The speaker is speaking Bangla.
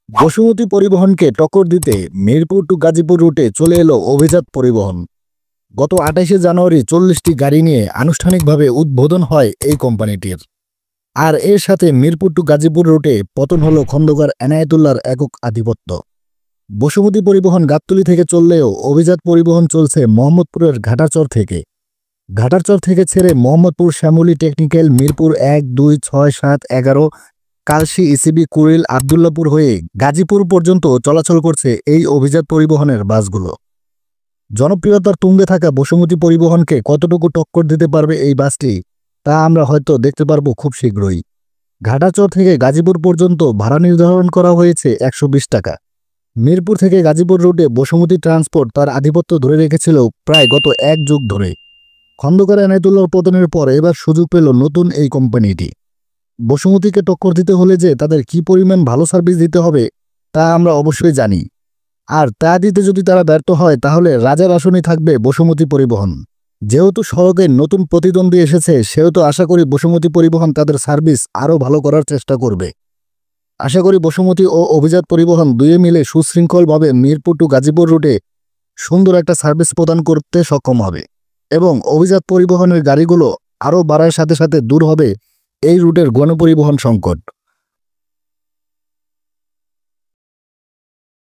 বসুমতী পরিবহনকে টক্কর দিতে মিরপুর টু গাজীপুর রুটে চলে এলো অভিজাত পরিবহন। গত ২৮শে জানুয়ারি ৪০টি গাড়ি নিয়ে আনুষ্ঠানিকভাবে উদ্বোধন হয় এই কোম্পানিটির। আর এর সাথে মিরপুর টু গাজীপুর রুটে পতন হলো খন্দকার এনায়েতুল্লাহর একক আধিপত্য। বসুমতী পরিবহন গাবতলী থেকে চললেও অভিজাত পরিবহন চলছে মোহাম্মদপুরের ঘাটারচর থেকে। ঘাটারচর থেকে ছেড়ে মোহাম্মদপুর, শ্যামলী, টেকনিক্যাল, মিরপুর ১, ২, ৬, ৭, ১১, কালশী, ইসিবি, কুড়িল, আবদুল্লাপুর হয়ে গাজীপুর পর্যন্ত চলাচল করছে এই অভিজাত পরিবহনের বাসগুলো। জনপ্রিয়তার তুঙ্গে থাকা বসুমতী পরিবহনকে কতটুকু টক্কর দিতে পারবে এই বাসটি, তা আমরা হয়তো দেখতে পারবো খুব শীঘ্রই। ঘাটারচর থেকে গাজীপুর পর্যন্ত ভাড়া নির্ধারণ করা হয়েছে ১২০ টাকা। মিরপুর থেকে গাজীপুর রুটে বসুমতী ট্রান্সপোর্ট তার আধিপত্য ধরে রেখেছিল প্রায় গত ১ যুগ ধরে। খন্দকার এনায়েতুল্লাহর পতনের পর এবার সুযোগ পেল নতুন এই কোম্পানিটি। বসুমতীকে টক্কর দিতে হলে যে তাদের কি পরিমাণ ভালো সার্ভিস দিতে হবে তা আমরা অবশ্যই জানি। আর তা দিতে যদি তারা ব্যর্থ হয় তাহলে রাজার আসনেই থাকবে বসুমতী পরিবহন। যেহেতু সড়কে নতুন প্রতিদ্বন্দ্বী এসেছে, সেহেতু আশা করি বসুমতী পরিবহন তাদের সার্ভিস আরও ভালো করার চেষ্টা করবে। আশা করি বসুমতী ও অভিজাত পরিবহন দুয়ে মিলে সুশৃঙ্খলভাবে মিরপুর টু গাজীপুর রুটে সুন্দর একটা সার্ভিস প্রদান করতে সক্ষম হবে এবং অভিজাত পরিবহনের গাড়িগুলো আরও বাড়ার সাথে সাথে দূর হবে এই রুটের গণপরিবহন সংকট।